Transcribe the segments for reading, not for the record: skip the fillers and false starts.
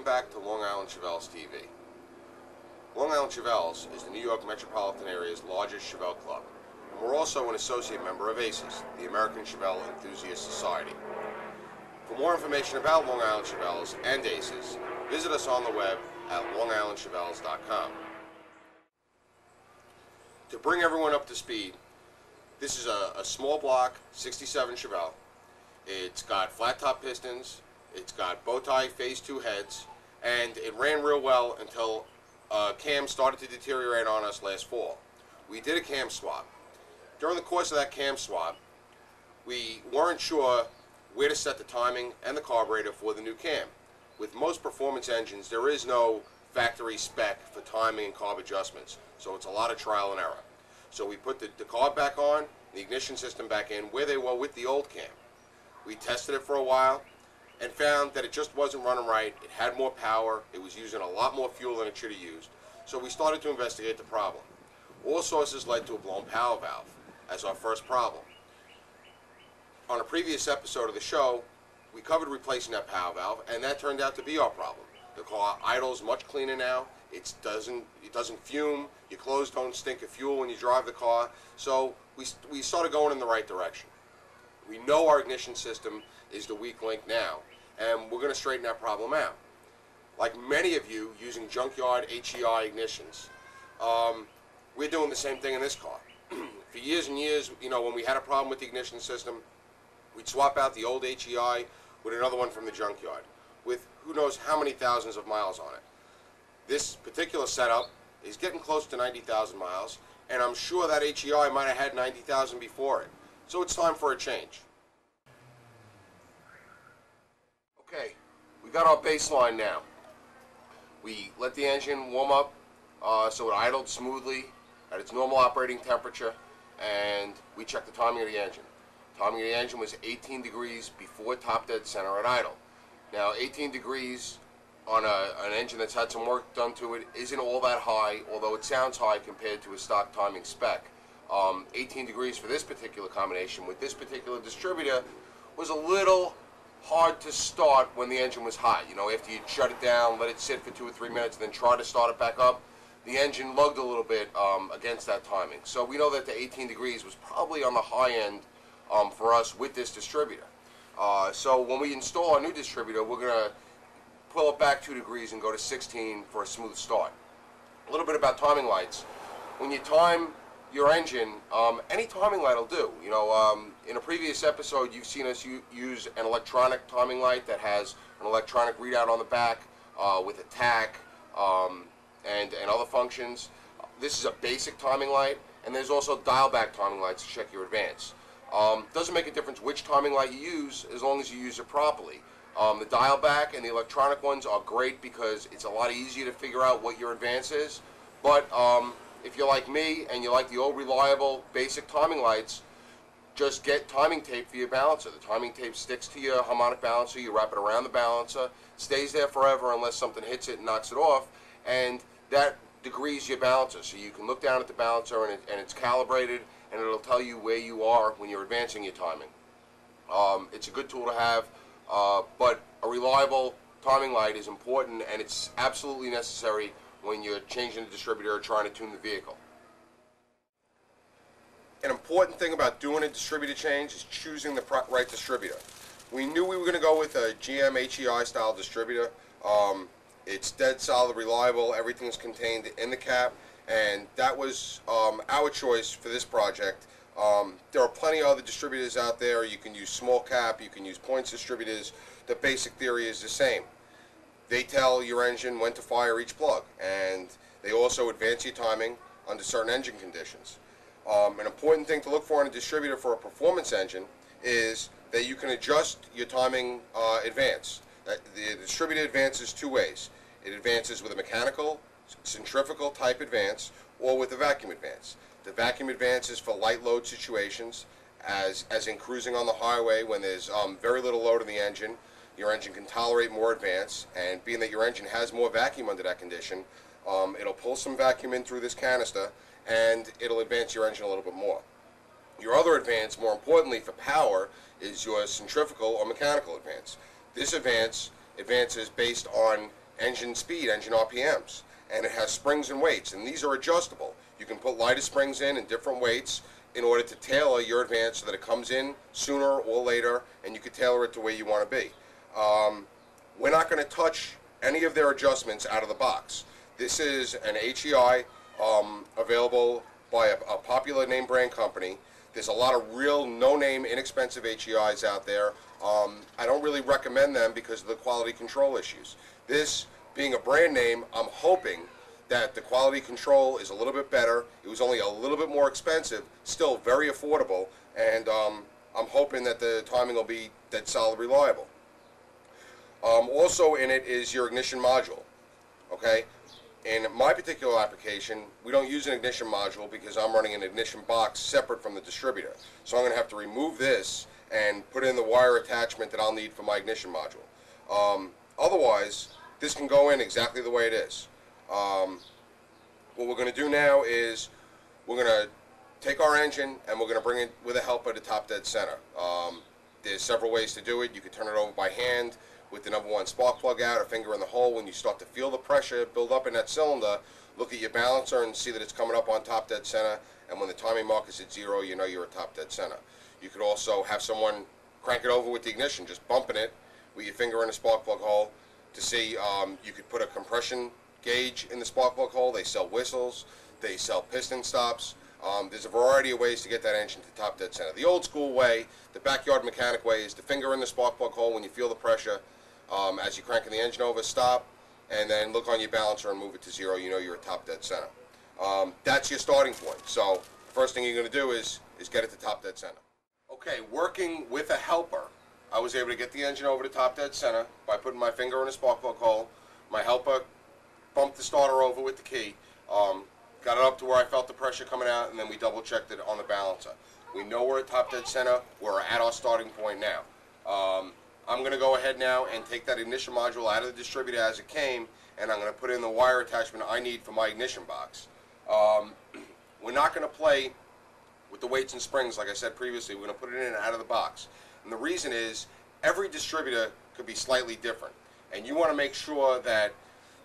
back to Long Island Chevelles TV. Long Island Chevelles is the New York metropolitan area's largest Chevelle club, and we're also an associate member of ACES, the American Chevelle Enthusiast Society. For more information about Long Island Chevelles and ACES, visit us on the web at longislandchevelles.com. To bring everyone up to speed, this is a small block 67 Chevelle. It's got flat top pistons, it's got bow tie phase 2 heads, and it ran real well until cam started to deteriorate on us last fall. We did a cam swap. During the course of that cam swap, we weren't sure where to set the timing and the carburetor for the new cam. With most performance engines, there is no factory spec for timing and carb adjustments, so it's a lot of trial and error. So we put the carb back on, the ignition system back in where they were with the old cam. We tested it for a while and found that it just wasn't running right. It had more power, it was using a lot more fuel than it should have used, so we started to investigate the problem. All sources led to a blown power valve as our first problem. On a previous episode of the show, we covered replacing that power valve, and that turned out to be our problem. The car idles much cleaner now. It doesn't fume. Your clothes don't stink of fuel when you drive the car. So we started going in the right direction. We know our ignition system is the weak link now, and we're going to straighten that problem out. Like many of you using junkyard HEI ignitions, we're doing the same thing in this car. For years and years, you know, when we had a problem with the ignition system, we'd swap out the old HEI with another one from the junkyard, with who knows how many thousands of miles on it. This particular setup is getting close to 90,000 miles, and I'm sure that HEI might have had 90,000 before it. So it's time for a change. Okay, we got our baseline now. We let the engine warm up so it idled smoothly at its normal operating temperature, and we checked the timing of the engine. Timing of the engine was 18 degrees before top dead center at idle. Now 18 degrees on an engine that's had some work done to it isn't all that high, although it sounds high compared to a stock timing spec. 18 degrees for this particular combination with this particular distributor was a little hard to start when the engine was hot. You know, after you shut it down, let it sit for 2 or 3 minutes, and then try to start it back up, the engine lugged a little bit against that timing. So we know that the 18 degrees was probably on the high end for us with this distributor. So when we install our new distributor, we're going to pull it back 2 degrees and go to 16 for a smooth start. A little bit about timing lights. When you time your engine, any timing light will do. You know, in a previous episode, you've seen us use an electronic timing light that has an electronic readout on the back with a tack and other functions. This is a basic timing light, and there's also dial-back timing lights to check your advance. Doesn't make a difference which timing light you use as long as you use it properly. The dial-back and the electronic ones are great because it's a lot easier to figure out what your advance is, but if you're like me and you like the old reliable basic timing lights, just get timing tape for your balancer. The timing tape sticks to your harmonic balancer, you wrap it around the balancer, stays there forever unless something hits it and knocks it off, and that degrees your balancer. So you can look down at the balancer and it's calibrated, and it'll tell you where you are when you're advancing your timing. It's a good tool to have, but a reliable timing light is important, and it's absolutely necessary when you're changing the distributor or trying to tune the vehicle. An important thing about doing a distributor change is choosing the right distributor. We knew we were going to go with a GM HEI style distributor. It's dead solid, reliable, everything's contained in the cap, and that was our choice for this project. There are plenty of other distributors out there. You can use small cap, you can use points distributors. The basic theory is the same. They tell your engine when to fire each plug, and they also advance your timing under certain engine conditions. An important thing to look for in a distributor for a performance engine is that you can adjust your timing advance. The distributor advances 2 ways. It advances with a mechanical, centrifugal type advance, or with a vacuum advance. The vacuum advance is for light load situations, as in cruising on the highway when there's very little load in the engine. Your engine can tolerate more advance, and being that your engine has more vacuum under that condition, it'll pull some vacuum in through this canister, and it'll advance your engine a little bit more. Your other advance, more importantly for power, is your centrifugal or mechanical advance. This advances based on engine speed, engine RPMs, and it has springs and weights, and these are adjustable. You can put lighter springs in and different weights in order to tailor your advance so that it comes in sooner or later, and you can tailor it to where you want to be. We're not going to touch any of their adjustments out of the box. This is an HEI available by a popular name brand company. There's a lot of real no-name, inexpensive HEIs out there. I don't really recommend them because of the quality control issues. This being a brand name, I'm hoping that the quality control is a little bit better. It was only a little bit more expensive, still very affordable, and I'm hoping that the timing will be dead solid reliable. Also in it is your ignition module. Okay? In my particular application, we don't use an ignition module because I'm running an ignition box separate from the distributor. So I'm going to have to remove this and put in the wire attachment that I'll need for my ignition module. Otherwise, this can go in exactly the way it is. What we're going to do now is we're going to take our engine and we're going to bring it with a helper to top dead center. There's several ways to do it. You can turn it over by hand with the number one spark plug out, a finger in the hole. When you start to feel the pressure build up in that cylinder, look at your balancer and see that it's coming up on top dead center, and when the timing mark is at 0, you know you're at top dead center. You could also have someone crank it over with the ignition, just bumping it with your finger in a spark plug hole to see. You could put a compression gauge in the spark plug hole. They sell whistles, they sell piston stops. There's a variety of ways to get that engine to top dead center. The old school way, the backyard mechanic way, is the finger in the spark plug hole when you feel the pressure. As you're cranking the engine over, stop, and then look on your balancer and move it to 0. You know you're at top dead center. That's your starting point. So the first thing you're going to do is get it to top dead center. Okay, working with a helper, I was able to get the engine over to top dead center by putting my finger in a spark plug hole. My helper bumped the starter over with the key, got it up to where I felt the pressure coming out, and then we double checked it on the balancer. We know we're at top dead center. We're at our starting point now. I'm going to go ahead now and take that ignition module out of the distributor as it came, and I'm going to put in the wire attachment I need for my ignition box. We're not going to play with the weights and springs like I said previously. We're going to put it in out of the box. And the reason is every distributor could be slightly different, and you want to make sure that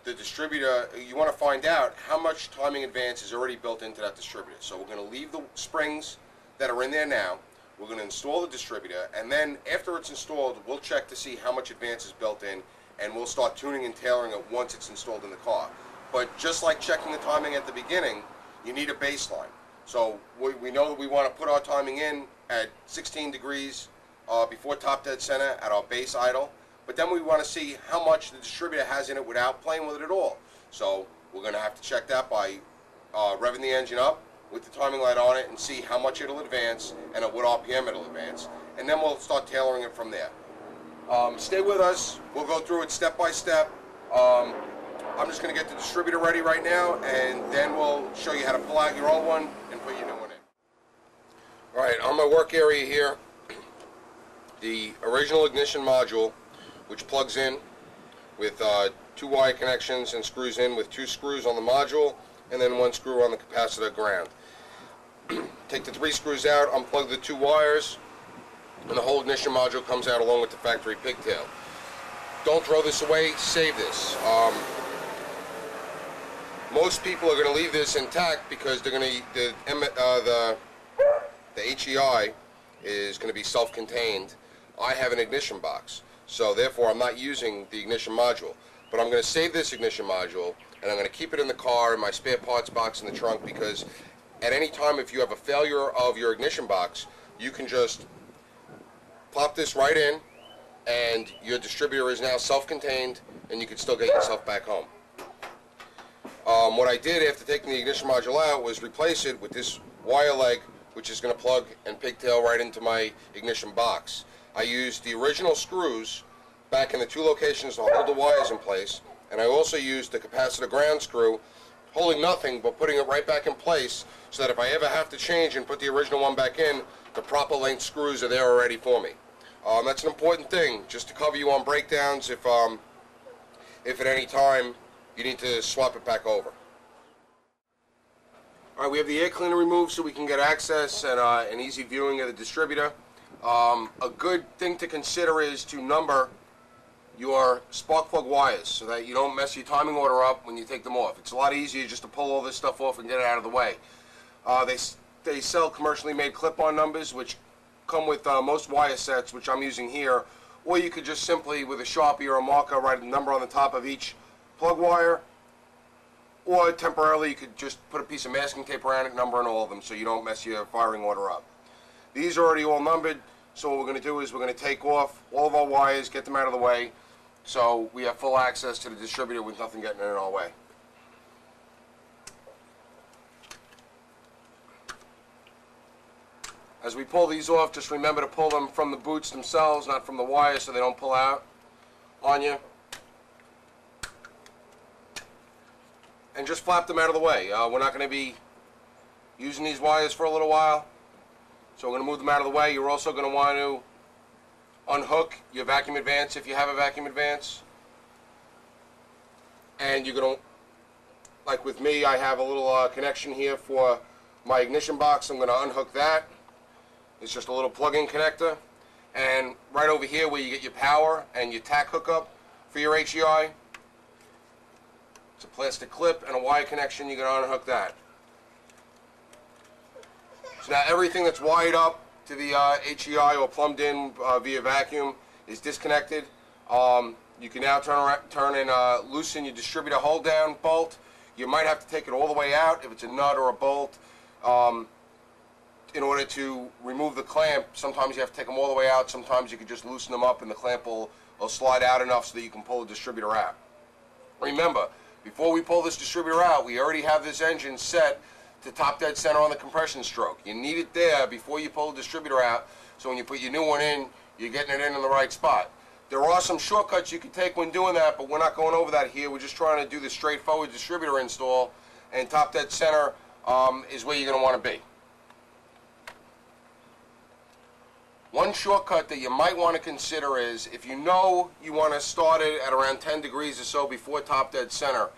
the distributor, you want to find out how much timing advance is already built into that distributor. So we're going to leave the springs that are in there now. We're going to install the distributor, and then after it's installed, we'll check to see how much advance is built in, and we'll start tuning and tailoring it once it's installed in the car. But just like checking the timing at the beginning, you need a baseline. So we know that we want to put our timing in at 16 degrees before top dead center at our base idle, but then we want to see how much the distributor has in it without playing with it at all. So we're going to have to check that by revving the engine up with the timing light on it and see how much it'll advance and at what RPM it'll advance, and then we'll start tailoring it from there. Stay with us. We'll go through it step by step. I'm just going to get the distributor ready right now, and then we'll show you how to pull out your old one and put your new one in. Alright, on my work area here, the original ignition module, which plugs in with 2 wire connections and screws in with 2 screws on the module and then 1 screw on the capacitor ground. Take the 3 screws out, unplug the 2 wires, and the whole ignition module comes out along with the factory pigtail. Don't throw this away, save this. Most people are going to leave this intact because they're going to the HEI is going to be self-contained. I have an ignition box, so therefore I'm not using the ignition module. But I'm going to save this ignition module, and I'm going to keep it in the car in my spare parts box in the trunk, because at any time if you have a failure of your ignition box, you can just plop this right in, and your distributor is now self-contained, and you can still get yourself back home. What I did after taking the ignition module out was replace it with this wire leg, which is going to plug and pigtail right into my ignition box. I used the original screws back in the 2 locations to hold the wires in place, and I also used the capacitor ground screw, holding nothing but putting it right back in place, so that if I ever have to change and put the original one back in, the proper length screws are there already for me. That's an important thing, just to cover you on breakdowns if at any time you need to swap it back over. Alright, we have the air cleaner removed so we can get access and an easy viewing of the distributor. A good thing to consider is to number your spark plug wires so that you don't mess your timing order up when you take them off. It's a lot easier just to pull all this stuff off and get it out of the way. They sell commercially made clip-on numbers which come with most wire sets, which I'm using here, or you could just simply with a Sharpie or a marker write a number on the top of each plug wire, or temporarily you could just put a piece of masking tape around it, numbering all of them so you don't mess your firing order up. These are already all numbered, so what we're going to do is we're going to take off all of our wires, get them out of the way, so we have full access to the distributor with nothing getting in our way. As we pull these off, just remember to pull them from the boots themselves, not from the wires, so they don't pull out on you. And just flap them out of the way. We're not going to be using these wires for a little while, so we're going to move them out of the way. You're also going to want to unhook your vacuum advance if you have a vacuum advance. And you're going to, like with me, I have a little connection here for my ignition box. I'm going to unhook that. It's just a little plug-in connector. And right over here where you get your power and your tack hookup for your HEI, it's a plastic clip and a wire connection. You're going to unhook that. So now everything that's wired up to the HEI or plumbed in via vacuum is disconnected. You can now turn and loosen your distributor hold down bolt. You might have to take it all the way out if it's a nut or a bolt. In order to remove the clamp, sometimes you have to take them all the way out. Sometimes you can just loosen them up and the clamp will slide out enough so that you can pull the distributor out. Remember, before we pull this distributor out, we already have this engine set to top dead center on the compression stroke. You need it there before you pull the distributor out, so when you put your new one in, you're getting it in the right spot. There are some shortcuts you can take when doing that, but we're not going over that here. We're just trying to do the straightforward distributor install, and top dead center is where you're going to want to be. One shortcut that you might want to consider is, if you know you want to start it at around 10 degrees or so before top dead center,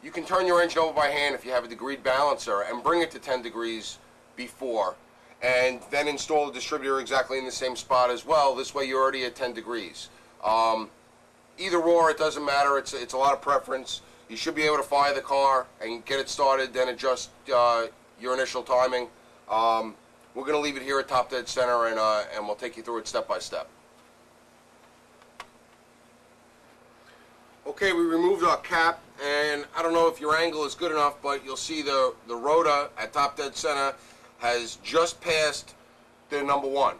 you can turn your engine over by hand if you have a degreed balancer and bring it to 10 degrees before, and then install the distributor exactly in the same spot as well. This way you're already at 10 degrees. Either or, it doesn't matter. It's a lot of preference. You should be able to fire the car and get it started, then adjust your initial timing. We're going to leave it here at top dead center, and we'll take you through it step by step. Okay, we removed our cap, and I don't know if your angle is good enough, but you'll see the rotor at top dead center has just passed the number one.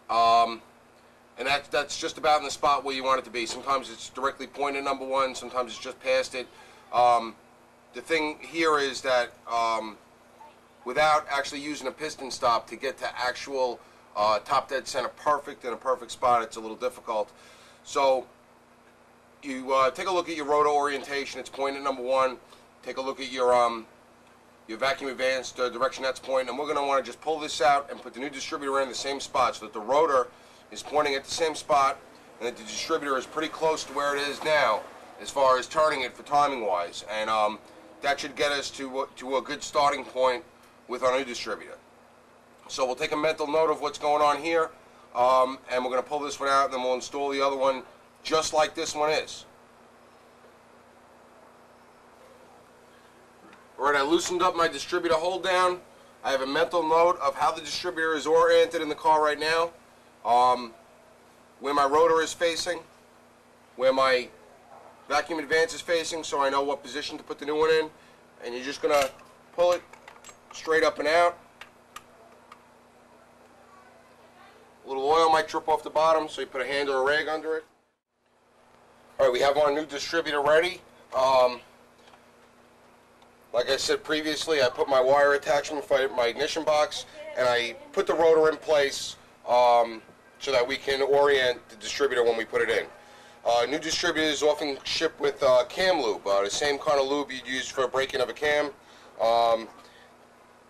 And that's just about in the spot where you want it to be. Sometimes it's directly pointed number one, sometimes it's just past it. The thing here is that without actually using a piston stop to get to actual top dead center perfect in a perfect spot, it's a little difficult. So you take a look at your rotor orientation. It's pointed number one. Take a look at your vacuum advance direction that's pointing, and we're going to want to just pull this out and put the new distributor in the same spot so that the rotor is pointing at the same spot and that the distributor is pretty close to where it is now as far as turning it for timing wise, and that should get us to a good starting point with our new distributor. So we'll take a mental note of what's going on here, and we're going to pull this one out, and then we'll install the other one just like this one is. Alright, I loosened up my distributor hold down. I have a mental note of how the distributor is oriented in the car right now, where my rotor is facing, where my vacuum advance is facing, so I know what position to put the new one in. And you're just going to pull it straight up and out. A little oil might drip off the bottom, so you put a hand or a rag under it. Alright, we have our new distributor ready. Like I said previously, I put my wire attachment for my ignition box, and I put the rotor in place so that we can orient the distributor when we put it in. New distributors often ship with cam lube, the same kind of lube you'd use for a break-in of a cam.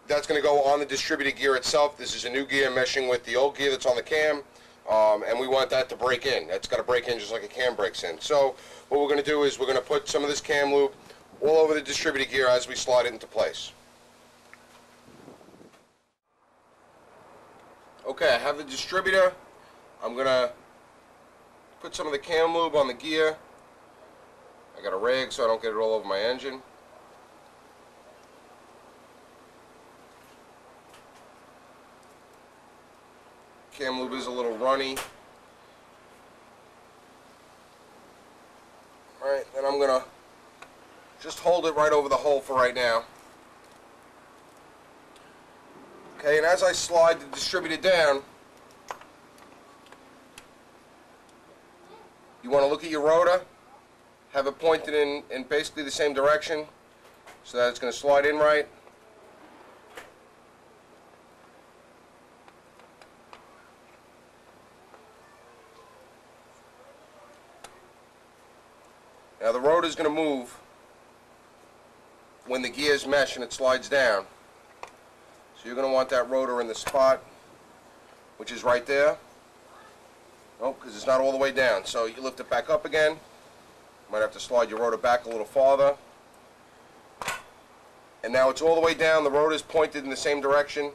That's going to go on the distributor gear itself. This is a new gear meshing with the old gear that's on the cam, and we want that to break in. That's got to break in just like a cam breaks in. So what we're going to do is we're going to put some of this cam lube all over the distributor gear as we slide it into place. Okay, I have the distributor. I'm going to put some of the cam lube on the gear. I got a rag so I don't get it all over my engine. Cam lube is a little runny. Alright, then I'm going to just hold it right over the hole for right now. Okay, and as I slide the distributor down, you want to look at your rotor, have it pointed in basically the same direction so that it's going to slide in right. Now the rotor is going to move when the gears mesh and it slides down. So you're going to want that rotor in the spot which is right there. Oh, because it's not all the way down. So you lift it back up again. Might have to slide your rotor back a little farther. And now it's all the way down. The rotor is pointed in the same direction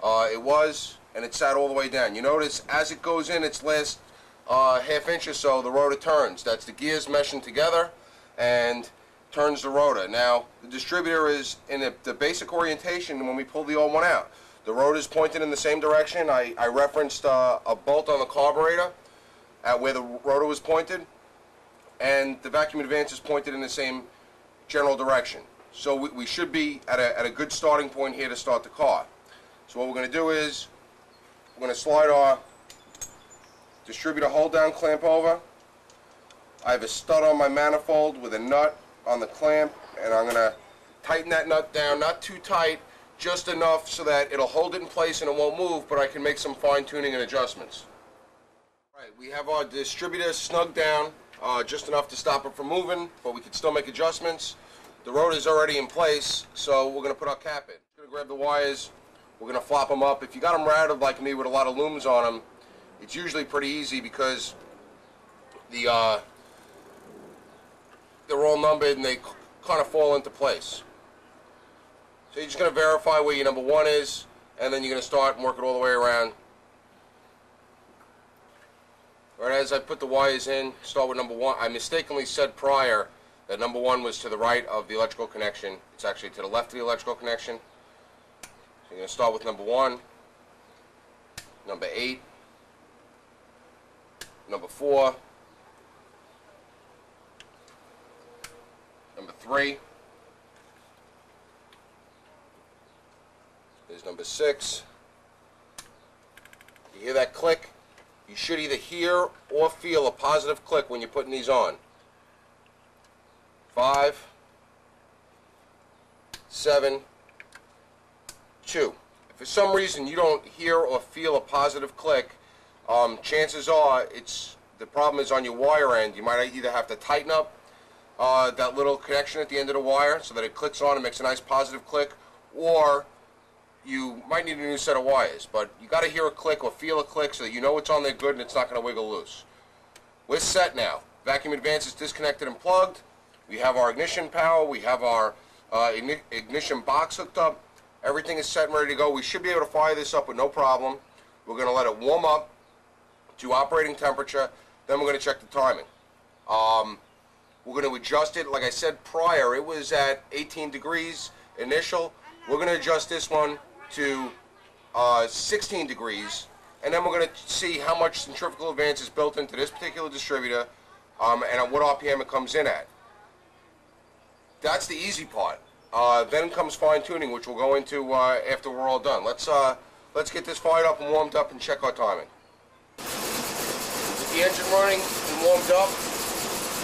it was, and it sat all the way down. You notice as it goes in its last half inch or so, the rotor turns. That's the gears meshing together and turns the rotor. Now the distributor is in the basic orientation when we pull the old one out. The rotor is pointed in the same direction. I referenced a bolt on the carburetor at where the rotor was pointed, and the vacuum advance is pointed in the same general direction. So we should be at a good starting point here to start the car. So what we're going to do is we're going to slide our distributor hold down clamp over. I have a stud on my manifold with a nut on the clamp, and I'm going to tighten that nut down, not too tight, just enough so that it'll hold it in place and it won't move, but I can make some fine-tuning and adjustments. Right, we have our distributor snug down, just enough to stop it from moving, but we can still make adjustments. The rotor is already in place, so we're going to put our cap in. We're going to grab the wires, we're going to flop them up. If you got them routed like me with a lot of looms on them, it's usually pretty easy because they're all numbered and they kind of fall into place. So you're just going to verify where your number 1 is, and then you're going to start and work it all the way around. Right as I put the wires in, start with number 1. I mistakenly said prior that number 1 was to the right of the electrical connection. It's actually to the left of the electrical connection. So you're going to start with number 1, number 8, number 4, number 3. There's number 6. You hear that click? You should either hear or feel a positive click when you're putting these on. 5, 7, 2. If for some reason you don't hear or feel a positive click, chances are the problem is on your wire end. You might either have to tighten up that little connection at the end of the wire so that it clicks on and makes a nice positive click, or you might need a new set of wires. But you got to hear a click or feel a click so that you know it's on there good and it's not going to wiggle loose. We're set now. Vacuum advance is disconnected and plugged. We have our ignition power. We have our ignition box hooked up. Everything is set and ready to go. We should be able to fire this up with no problem. We're going to let it warm up to operating temperature. Then we're going to check the timing. We're going to adjust it. Like I said prior, it was at 18 degrees initial. We're going to adjust this one to 16 degrees, and then we're going to see how much centrifugal advance is built into this particular distributor and at what RPM it comes in at. That's the easy part. Then comes fine-tuning, which we'll go into after we're all done. Let's get this fired up and warmed up and check our timing. With the engine running and warmed up,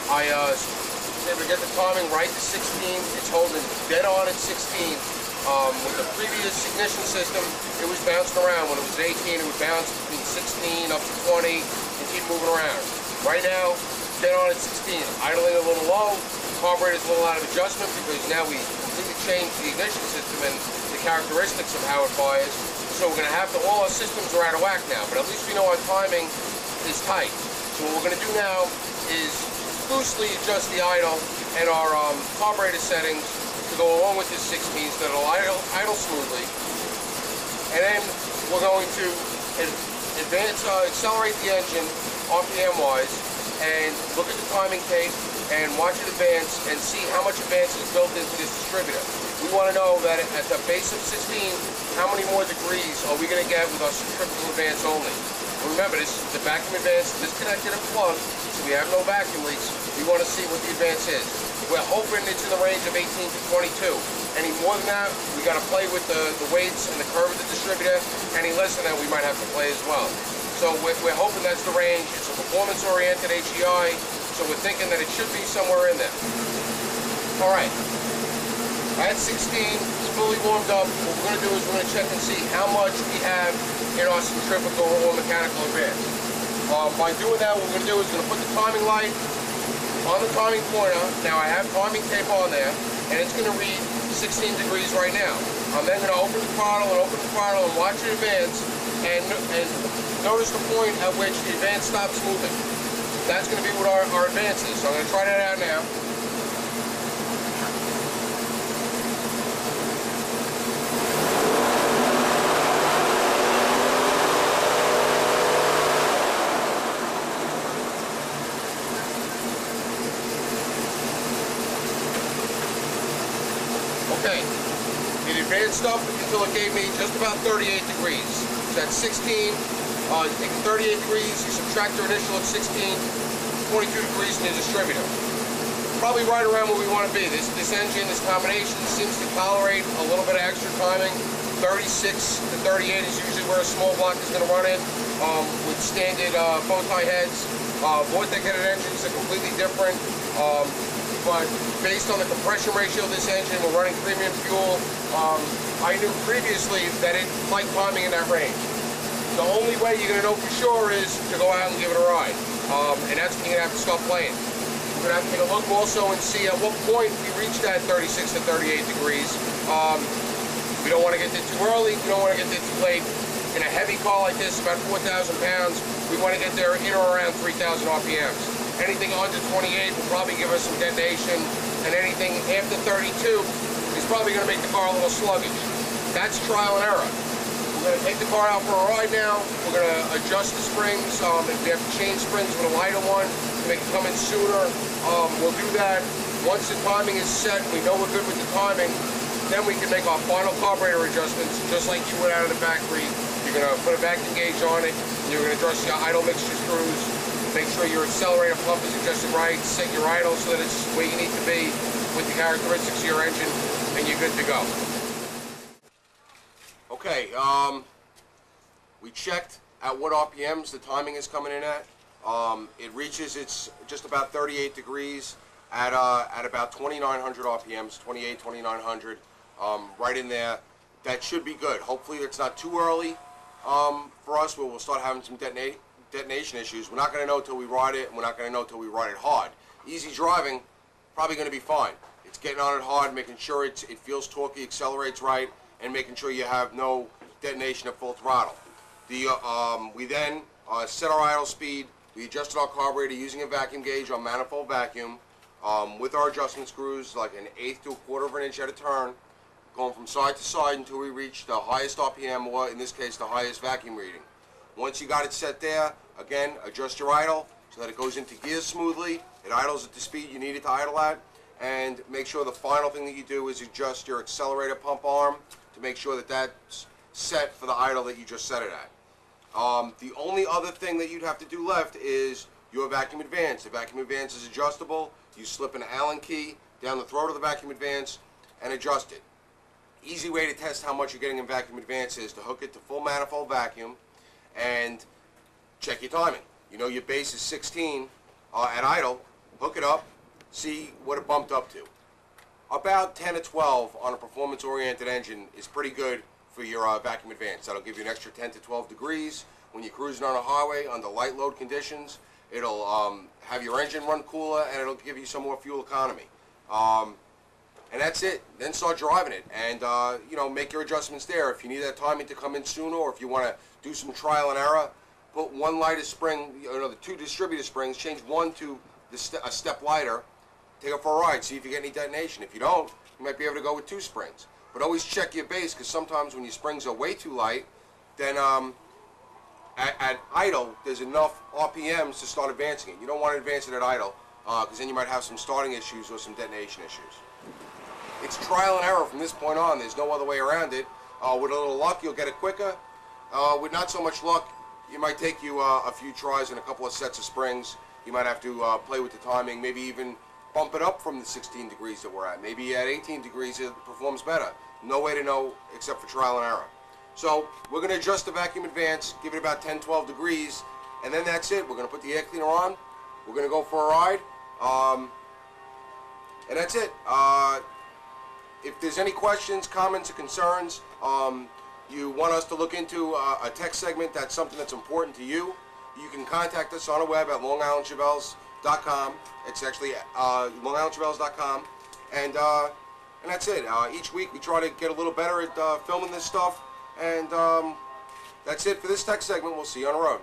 I was able to get the timing right to 16. It's holding dead on at 16. With the previous ignition system, it was bouncing around. When it was at 18, it would bounce between 16 up to 20 and keep moving around. Right now, dead on at 16. Idling a little low. The carburetor's a little out of adjustment because now we completely changed the ignition system and the characteristics of how it fires. So we're going to have to, all our systems are out of whack now, but at least we know our timing is tight. So what we're going to do now is loosely adjust the idle and our carburetor settings to go along with this 16 so that it'll idle smoothly. And then we're going to accelerate the engine RPM-wise, and look at the timing tape and watch it advance and see how much advance is built into this distributor. We want to know that at the base of 16, how many more degrees are we going to get with our centrifugal advance only. Remember, this is the vacuum advance disconnected and plugged, so we have no vacuum leaks. We want to see what the advance is. We're hoping it's in the range of 18 to 22. Any more than that, we got to play with the weights and the curve of the distributor. Any less than that, we might have to play as well. So we're hoping that's the range. It's a performance-oriented HEI, so we're thinking that it should be somewhere in there. All right. At 16, it's fully warmed up. What we're going to do is we're going to check and see how much we have in our centrifugal or mechanical advance. By doing that, what we're going to do is we're going to put the timing light on the timing pointer. Now I have timing tape on there, and it's going to read 16 degrees right now. I'm then going to open the throttle and watch it advance, and notice the point at which the advance stops moving. That's going to be what our advance is. So I'm going to try that out now. Okay, it advanced up until it gave me just about 38 degrees. So at 16, you take 38 degrees, you subtract your initial of 16, 22 degrees in the distributor. Probably right around where we want to be. This engine, this combination seems to tolerate a little bit of extra timing. 36 to 38 is usually where a small block is going to run in. With standard bow tie heads. Vortex-headed engines are completely different. But based on the compression ratio of this engine, we're running premium fuel. I knew previously that it liked timing in that range. The only way you're going to know for sure is to go out and give it a ride. And that's when you're going to have to start playing. We're going to have to take a look also and see at what point we reach that 36 to 38 degrees. We don't want to get there too early. We don't want to get there too late. In a heavy car like this, about 4,000 pounds, we want to get there in or around 3,000 RPMs. Anything under 28 will probably give us some detonation, and anything after 32 is probably going to make the car a little sluggish. That's trial and error. We're going to take the car out for a ride now. We're going to adjust the springs. If we have to change springs with a lighter one to make it come in sooner, we'll do that. Once the timing is set, we know we're good with the timing, then we can make our final carburetor adjustments just like you would out of the factory. You're going to put a vacuum gauge on it, and you're going to adjust your idle mixture screws. Make sure your accelerator pump is adjusted right, set your idle so that it's where you need to be with the characteristics of your engine, and you're good to go. Okay, we checked at what RPMs the timing is coming in at. It reaches its just about 38 degrees at about 2,900 RPMs, 28, 2,900, right in there. That should be good. Hopefully it's not too early for us where we'll start having some detonation issues. We're not going to know until we ride it, and we're not going to know until we ride it hard. Easy driving, probably going to be fine. It's getting on it hard, making sure it feels torquey, accelerates right, and making sure you have no detonation at full throttle. We then set our idle speed. We adjusted our carburetor using a vacuum gauge on manifold vacuum with our adjustment screws, like an 1/8 to 1/4 of an inch at a turn, going from side to side until we reach the highest RPM, or in this case the highest vacuum reading. Once you got it set there, again, adjust your idle so that it goes into gear smoothly. It idles at the speed you need it to idle at. And make sure the final thing that you do is adjust your accelerator pump arm to make sure that that's set for the idle that you just set it at. The only other thing that you'd have to do left is your vacuum advance. The vacuum advance is adjustable. You slip an Allen key down the throat of the vacuum advance and adjust it. Easy way to test how much you're getting in vacuum advance is to hook it to full manifold vacuum and check your timing. You know your base is 16 at idle. Hook it up, see what it bumped up to. About 10 to 12 on a performance-oriented engine is pretty good for your vacuum advance. That'll give you an extra 10 to 12 degrees when you're cruising on a highway under light load conditions. It'll have your engine run cooler, and it'll give you some more fuel economy. And that's it. Then start driving it, and you know, make your adjustments there. If you need that timing to come in sooner, or if you want to do some trial and error, put one lighter spring, the 2 distributor springs, change one to a step lighter, take it for a ride, see if you get any detonation. If you don't, you might be able to go with 2 springs. But always check your base, because sometimes when your springs are way too light, then at idle, there's enough RPMs to start advancing it. You don't want to advance it at idle, because then you might have some starting issues or some detonation issues. It's trial and error from this point on. There's no other way around it. With a little luck, you'll get it quicker. With not so much luck, it might take you a few tries and a couple of sets of springs. You might have to play with the timing, maybe even bump it up from the 16 degrees that we're at. Maybe at 18 degrees it performs better. No way to know except for trial and error. So we're going to adjust the vacuum advance, give it about 10-12 degrees, and then that's it. We're going to put the air cleaner on. We're going to go for a ride, and that's it. If there's any questions, comments, or concerns, you want us to look into a tech segment that's something that's important to you, you can contact us on the web at longislandchevelles.com. It's actually longislandchevelles.com, and that's it. Each week we try to get a little better at filming this stuff, and that's it for this tech segment. We'll see you on the road.